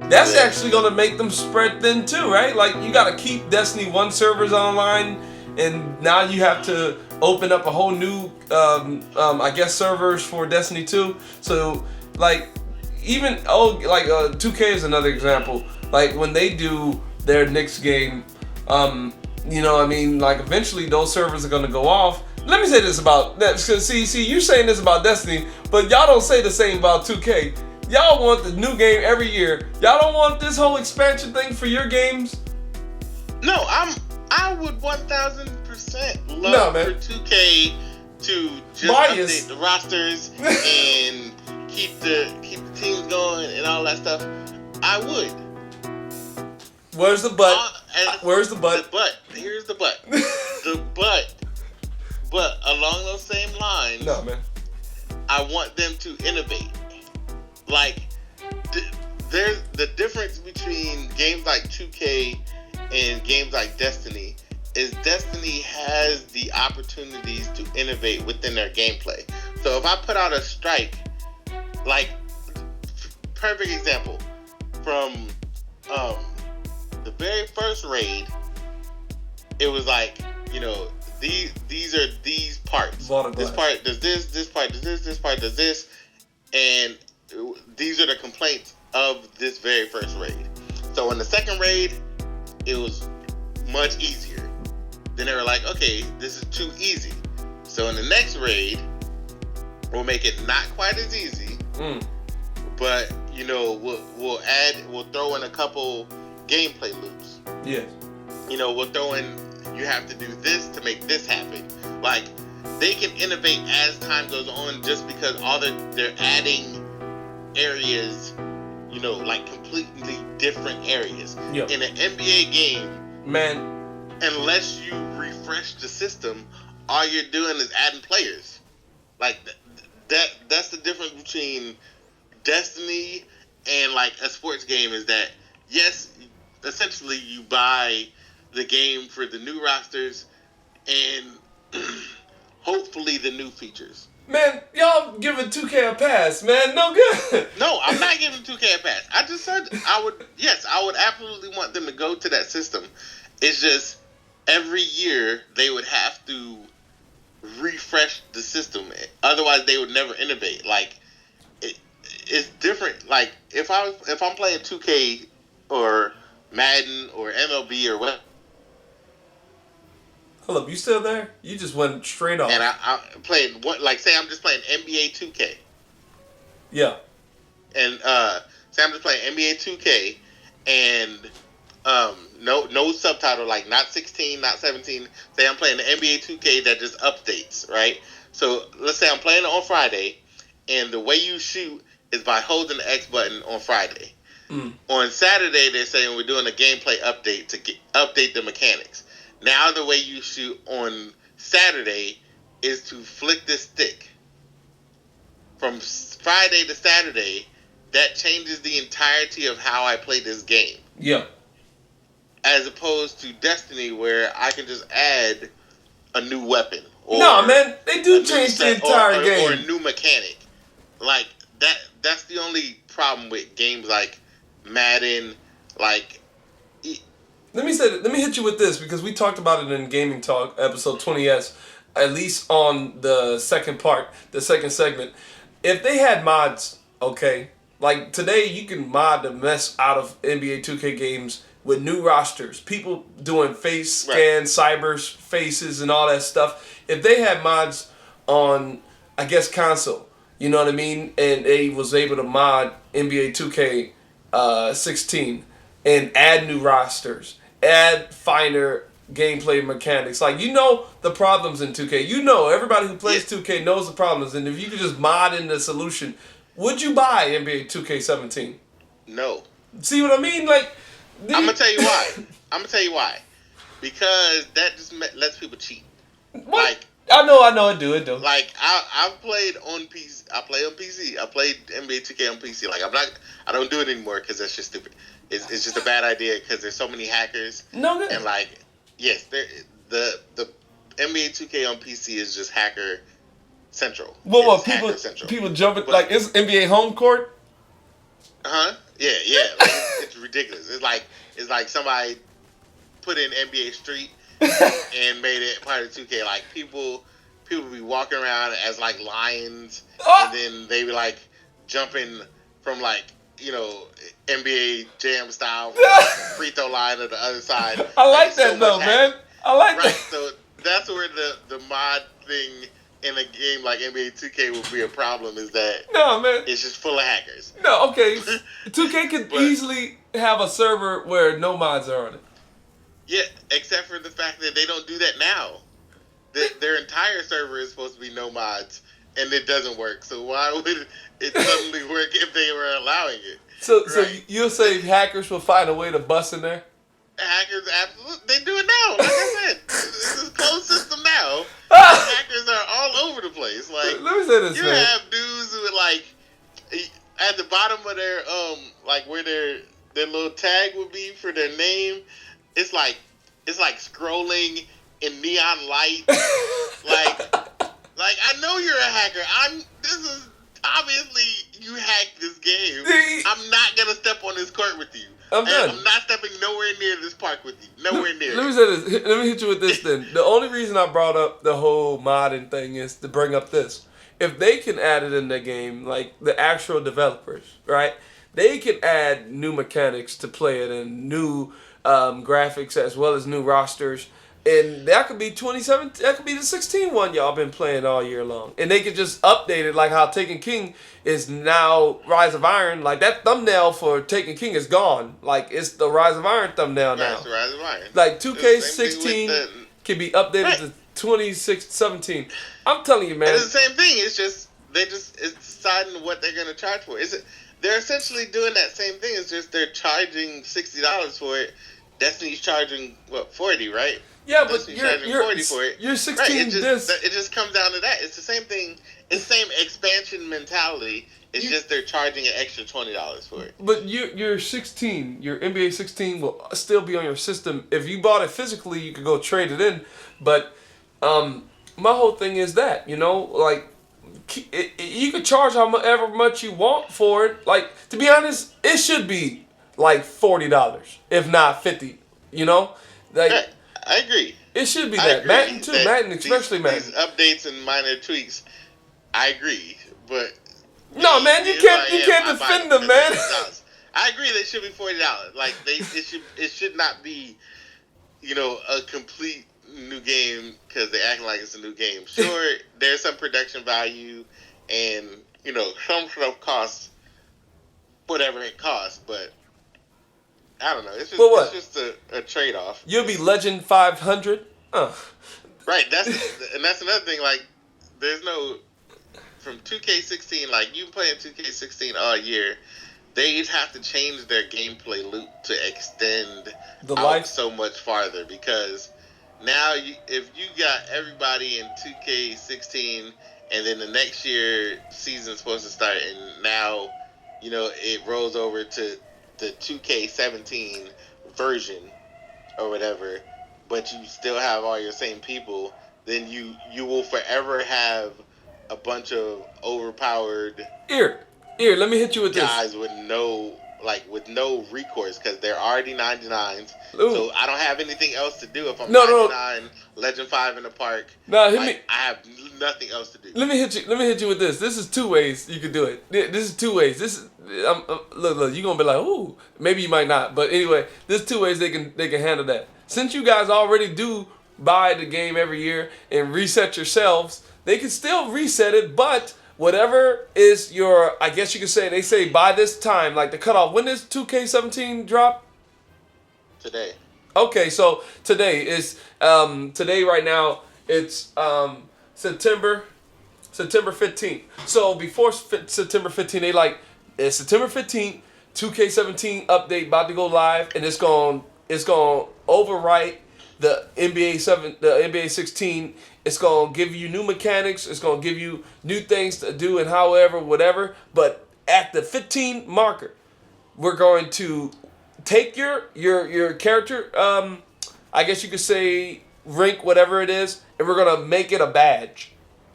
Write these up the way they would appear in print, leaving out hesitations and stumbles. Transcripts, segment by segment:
That's actually gonna make them spread thin too, right? Like you gotta keep Destiny 1 servers online, and now you have to open up a whole new, I guess, servers for Destiny 2. So, like, even 2K is another example. Like when they do their next game, I mean, like eventually those servers are gonna go off. Let me say this about that. See, you're saying this about Destiny, but y'all don't say the same about 2K. Y'all want the new game every year. Y'all don't want this whole expansion thing for your games. No, I would 1000% love for 2K to just update the rosters and keep the teams going and all that stuff. I would. Where's the but? Where's the but? The but. Here's the but. The but. But along those same lines, no, man. I want them to innovate. Like, there's the difference between games like 2K and games like Destiny is Destiny has the opportunities to innovate within their gameplay. So if I put out a strike, like, perfect example, from the very first raid, it was like, these are these parts. This part does this part does this part does this, and these are the complaints of this very first raid. So in the second raid, it was much easier. Then they were like, okay, this is too easy. So in the next raid, we'll make it not quite as easy, but we'll throw in a couple gameplay loops. Yes. We'll throw in, you have to do this to make this happen. Like, they can innovate as time goes on, just because they're adding areas, like completely different areas. Yep. In an NBA game, man, unless you refresh the system, all you're doing is adding players. Like that's the difference between Destiny and like a sports game, is that yes, essentially you buy the game for the new rosters and hopefully the new features. Man, y'all giving 2K a pass, man. No good. No, I'm not giving 2K a pass. I just said I would absolutely want them to go to that system. It's just every year they would have to refresh the system. Otherwise, they would never innovate. Like, it's different. Like, if I'm playing 2K or Madden or MLB or what. Hold up, you still there? You just went straight off. And I played say I'm just playing NBA 2K. Yeah. And say I'm just playing NBA 2K, and no subtitle, like not 16, not 17. Say I'm playing the NBA 2K that just updates, right? So let's say I'm playing it on Friday, and the way you shoot is by holding the X button on Friday. On Saturday, they're saying we're doing a gameplay update to update the mechanics. Now the way you shoot on Saturday is to flick the stick. From Friday to Saturday, that changes the entirety of how I play this game. Yeah. As opposed to Destiny, where I can just add a new weapon. No, man, they do change the entire game. Or a new mechanic. Like, that's the only problem with games like Madden, like... Let me hit you with this, because we talked about it in GamIN Talk, episode 20S, at least on the second part, the second segment. If they had mods, okay, like today you can mod the mess out of NBA 2K games with new rosters, people doing face scan, cyber faces and all that stuff. If they had mods on, I guess, console, you know what I mean, and they was able to mod NBA 2K 16 and add new rosters, add finer gameplay mechanics. Like, the problems in 2K. Everybody who plays 2K knows the problems. And if you could just mod in the solution, would you buy NBA 2K17? No. See what I mean? Like, I'm going to tell you why. Because that just lets people cheat. What? Like, I know it do. Like, I've played on PC. I play on PC. I played NBA 2K on PC. Like, I don't do it anymore because that's just stupid. It's just a bad idea because there's so many hackers. No good. And like, yes, the NBA 2K on PC is just hacker central. Well, people jumping like it's NBA home court. Yeah. Like, it's ridiculous. It's like somebody put in NBA Street and made it part of 2K. Like people be walking around as like lions, and then they be like jumping from like NBA Jam style from like free throw line to the other side. I like that though, man. I like that. So that's where the mod thing in a game like NBA 2K would be a problem. Is that no, man? It's just full of hackers. No, okay. 2K could easily have a server where no mods are on it. Yeah, except for the fact that they don't do that now. Their entire server is supposed to be no mods, and it doesn't work. So why would it suddenly work if they were allowing it? So you'll say hackers will find a way to bust in there? Hackers, absolutely, they do it now. Like I said, this is a closed system now. Hackers are all over the place. Like, let me say this, you man. have dudes who like at the bottom of their like where their little tag would be for their name. It's like scrolling in neon light. like I know you're a hacker. This is obviously you hacked this game. I'm not gonna step on this court with you. I'm done. I'm not stepping nowhere near this park with you. Nowhere near. Let me say this. Let me hit you with this then. The only reason I brought up the whole modding thing is to bring up this. If they can add it in the game, like the actual developers, right? They can add new mechanics to play it and new graphics as well as new rosters. And that could be 27. That could be the 16 one y'all been playing all year long. And they could just update it like how Taken King is now Rise of Iron. Like that thumbnail for Taken King is gone. Like it's the Rise of Iron thumbnail now. That's the Rise of Iron. Like 2K16 can be updated to 2017. I'm telling you, man. And it's the same thing. It's just it's deciding what they're gonna charge for. They're essentially doing that same thing. It's just they're charging $60 for it. Destiny's charging what, 40, right? Yeah, but you're 40 for it. You're 16 right, this. It just comes down to that. It's the same thing. It's the same expansion mentality. It's just they're charging an extra $20 for it. But you're 16. Your NBA 16 will still be on your system. If you bought it physically, you could go trade it in. But my whole thing is that, like you could charge however much you want for it. Like, to be honest, it should be like $40, if not $50. Like. I agree. It should be that. Madden too. Madden, especially Madden. These updates and minor tweaks, I agree. But no, man, you can't defend them, man. I agree. They should be $40. Like it should not be, a complete new game because they act like it's a new game. Sure, there's some production value, and some stuff costs whatever it costs, but. I don't know. It's just a trade-off. You'll be Legend 500? Right. That's another thing. Like, there's no... From 2K16, like, you playing 2K16 all year, they have to change their gameplay loop to extend the life so much farther. Because now, if you got everybody in 2K16, and then the next year season's supposed to start, and now, it rolls over to the 2K17 version or whatever, but you still have all your same people, then you will forever have a bunch of overpowered Here, let me hit you with guys this. with no recourse because they're already 99s. Ooh. So I don't have anything else to do if I'm 99, Legend 5 in the park. No, I have nothing else to do. Let me hit you with this. This is two ways you could do it. This is two ways. This is look. You're gonna be like, ooh, maybe you might not. But anyway, there's two ways they can handle that. Since you guys already do buy the game every year and reset yourselves, they can still reset it. But whatever is your, I guess you could say, they say by this time, like the cutoff. When does 2K17 drop? Today. Okay, so today is today right now. It's September 15th. So before September 15th, they like it's September 15th. 2K17 update about to go live, and it's going overwrite the NBA 16. It's going to give you new mechanics. It's going to give you new things to do and whatever. But at the 15 marker, we're going to take your character, I guess you could say rank, whatever it is, and we're going to make it a badge.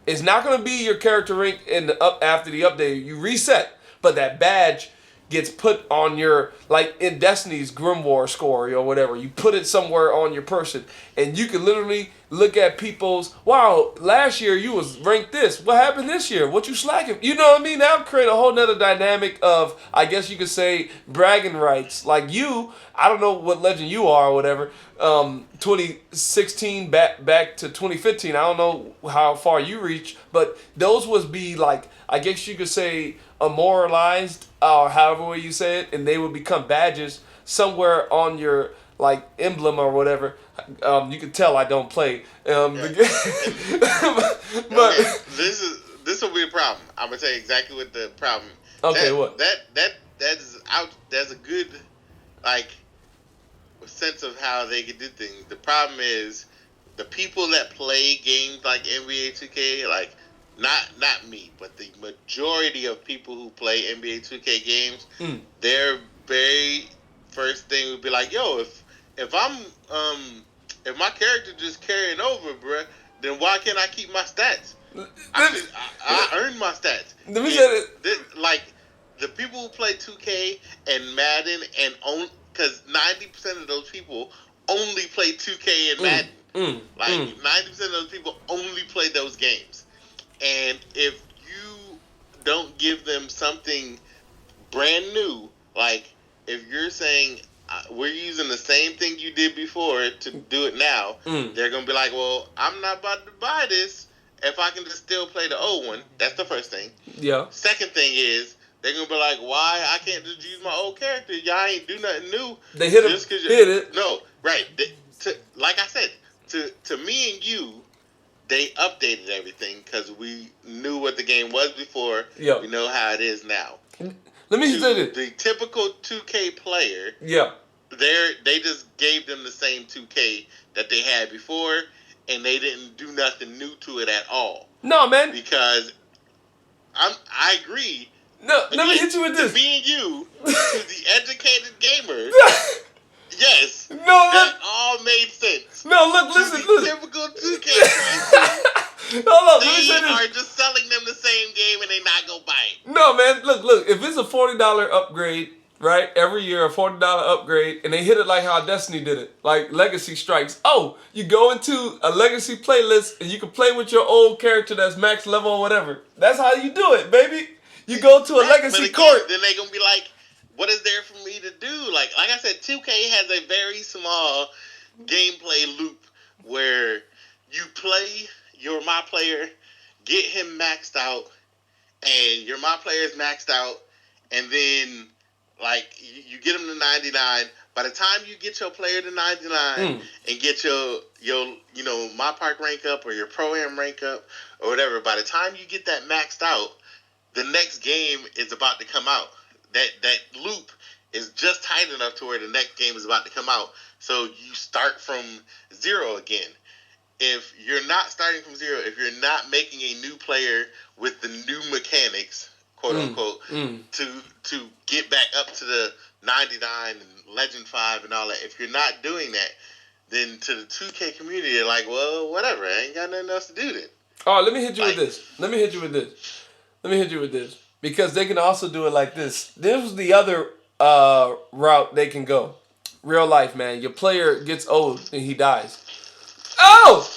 It's not going to be your character rank after the update. You reset, but that badge, gets put on your, like in Destiny's Grimoire score or whatever. You put it somewhere on your person, and you can literally look at people's, wow, last year you was ranked this. What happened this year? What you slacking? You know what I mean? That'll create a whole nother dynamic of, I guess you could say, bragging rights. Like you, I don't know what legend you are or whatever. 2016 back to 2015. I don't know how far you reach, but those would be like, I guess you could say, immortalized, or however way you say it, and they would become badges somewhere on your like emblem or whatever. You can tell I don't play. But okay, this will be a problem. I'm gonna tell you exactly what the problem. Okay, what? That's a good like sense of how they can do things. The problem is the people that play games like NBA 2K, like not me, but the majority of people who play NBA 2K games, their very first thing would be like, yo, if I'm if my character just carrying over, bruh, then why can't I keep my stats? I earned my stats. Let me say it. Like the people who play 2K and Madden and own, because 90% of those people only play 2K and Madden. 90% of those people only play those games. And if you don't give them something brand new, like if you're saying we're using the same thing you did before to do it now, they're going to be like, well, I'm not about to buy this if I can just still play the old one. That's the first thing. Yeah. Second thing is, they're going to be like, why I can't just use my old character? Y'all ain't do nothing new. They hit it. No, right. Like I said, to me and you, they updated everything because we knew what the game was before. Yeah. We know how it is now. Let me say this. The typical 2K player, yeah, they just gave them the same 2K that they had before, and they didn't do nothing new to it at all. No, man. Because I agree. No, let me hit you with this. Me and you, to the educated gamer, yes, that all made sense. No, look, listen. Typical 2K players. Hold on, They are just selling them the same game and they not gonna buy it. No, man, look. If it's a $40 upgrade, right, every year, a $40 upgrade, and they hit it like how Destiny did it, like Legacy Strikes. Oh, you go into a Legacy playlist and you can play with your old character that's max level or whatever. That's how you do it, baby. You go to a Legacy court. Then they gonna be like, what is there for me to do? Like I said, 2K has a very small gameplay loop where you play your my player, get him maxed out, and your my player is maxed out, and then like you get him to 99. By the time you get your player to 99 and get your my park rank up or your pro am rank up or whatever, by the time you get that maxed out, the next game is about to come out. That loop is just tight enough to where the next game is about to come out. So you start from zero again. If you're not starting from zero, if you're not making a new player with the new mechanics, quote unquote, to get back up to the 99 and Legend 5 and all that, if you're not doing that, then to the 2K community, they're like, well, whatever, I ain't got nothing else to do then. All right, let me hit you with this. Because they can also do it like this. This was the other route they can go. Real life, man. Your player gets old and he dies. Oh!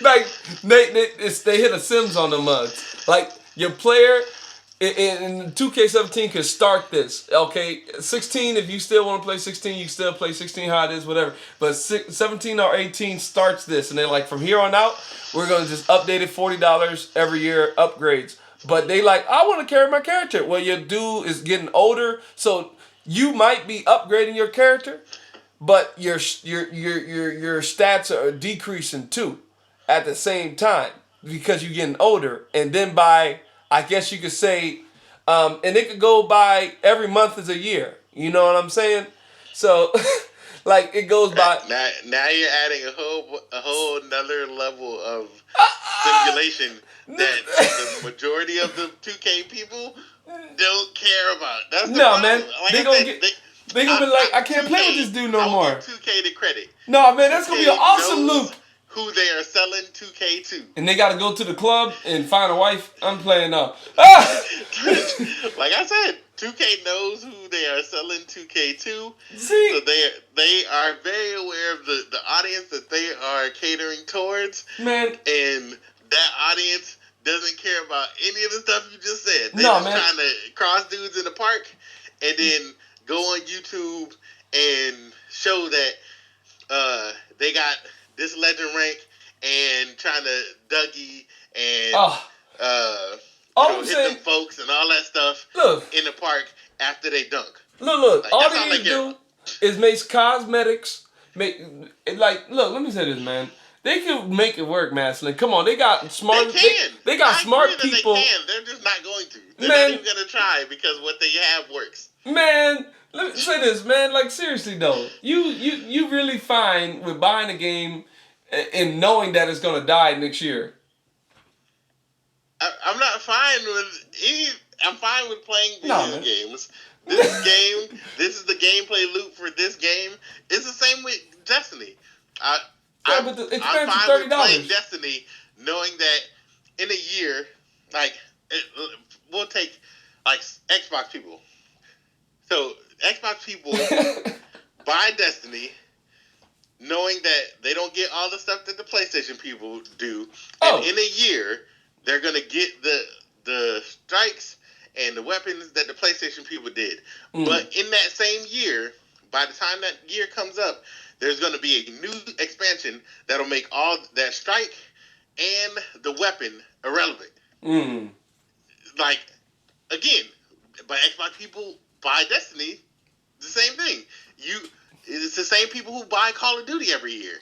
Like, they hit a Sims on the mugs. Like, your player in 2K17 can start this. Okay? 16, if you still want to play 16, you still play 16 how it is, whatever. But 17 or 18 starts this. And then, like, from here on out, we're going to just update it $40 every year, upgrades. But they like, I want to carry my character. Well, your dude is getting older, so you might be upgrading your character, but your stats are decreasing too at the same time because you're getting older. And then by, I guess you could say, and it could go by every month is a year. You know what I'm saying? So, like it goes by. Now you're adding a whole another level of simulation that the majority of the 2K people don't care about. That's the problem. Man. Like they gonna be like, I can't play with this dude no more. Give 2K the credit. No, man, that's gonna be an awesome loop. who they are selling 2K to. And they got to go to the club and find a wife. I'm playing now. Ah! Like I said, 2K knows who they are selling 2K to. See? So they are very aware of the audience that they are catering towards. Man. And that audience doesn't care about any of the stuff you just said. They're No, just man. trying to cross dudes in the park and then go on YouTube and show that they got this legend rank and trying to Dougie and hit them folks and all that stuff in the park after they dunk. Look. Like, all they need to do is make cosmetics. Look, let me say this, man. They can make it work, Mastalin. Come on, they got smart. They got smart people. They can. They're just not going to. They're not even going to try because what they have works. Man, let me say this, man. Like, seriously though, you really fine with buying a game and knowing that it's gonna die next year? I'm not fine with any. I'm fine with playing video games. This is the gameplay loop for this game. It's the same with Destiny. I'm fine with playing Destiny, knowing that in a year, we'll take like Xbox people. So Xbox people buy Destiny, knowing that they don't get all the stuff that the PlayStation people do, and in a year they're gonna get the strikes and the weapons that the PlayStation people did. But in that same year, by the time that year comes up, there's going to be a new expansion that'll make all that strike and the weapon irrelevant. Like, again, by Xbox people buy Destiny, the same thing. It's the same people who buy Call of Duty every year.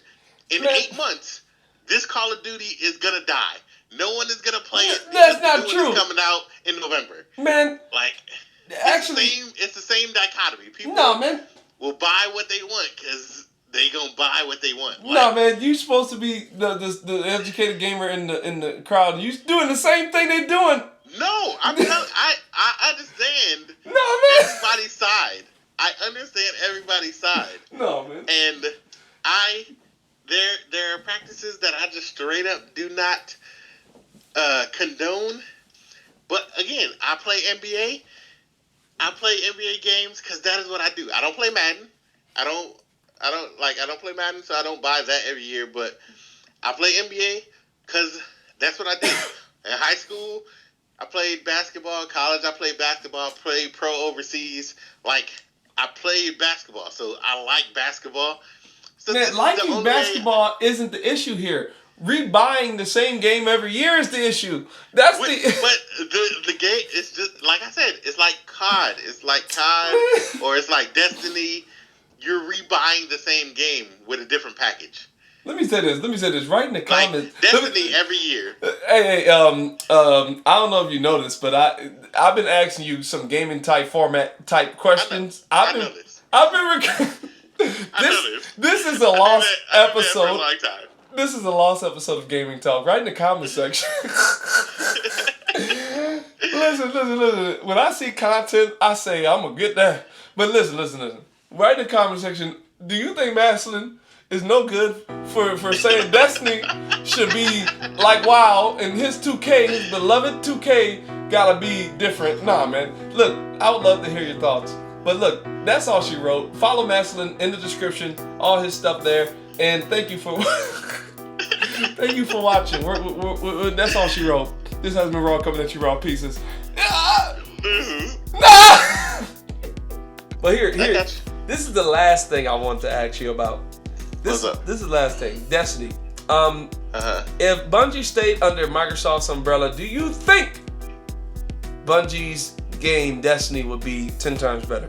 In 8 months, this Call of Duty is going to die. No one is going to play it. That's not true. It's coming out in November. Man. Like, actually, it's the same dichotomy. People will buy what they want because they gonna buy what they want. Like, man, you supposed to be the educated gamer in the crowd. You doing the same thing they doing. No, I understand everybody's side. I understand everybody's side. No, man. And there are practices that I just straight up do not condone. But again, I play NBA. I play NBA games because that is what I do. I don't play Madden. I don't play Madden, so I don't buy that every year. But I play NBA because that's what I did. In high school, I played basketball. College, I played basketball. Played pro overseas. Like, I played basketball, so I like basketball. So man, liking basketball isn't the issue here. Rebuying the same game every year is the issue. But the game is just like I said. It's like COD. It's like COD, or it's like Destiny. You're rebuying the same game with a different package. Let me say this. Right in the comments. Like Destiny every year. Hey, I don't know if you know this, but I've been asking you some gaming type questions. I know this. This is a lost episode. This is a lost episode of GamIN Talk. Right in the comment section. Listen. When I see content, I say I'm gonna get that. But listen. Right in the comment section, do you think Mastalin is no good for saying Destiny should be like WoW and his 2K, his beloved 2K, gotta be different? Nah, man. Look, I would love to hear your thoughts. But look, that's all she wrote. Follow Mastalin in the description, all his stuff there. And thank you for watching. That's all she wrote. This has been Raw coming at you raw pieces. But here. This is the last thing I want to ask you about. This is the last thing. Destiny. If Bungie stayed under Microsoft's umbrella, do you think Bungie's game Destiny would be 10 times better?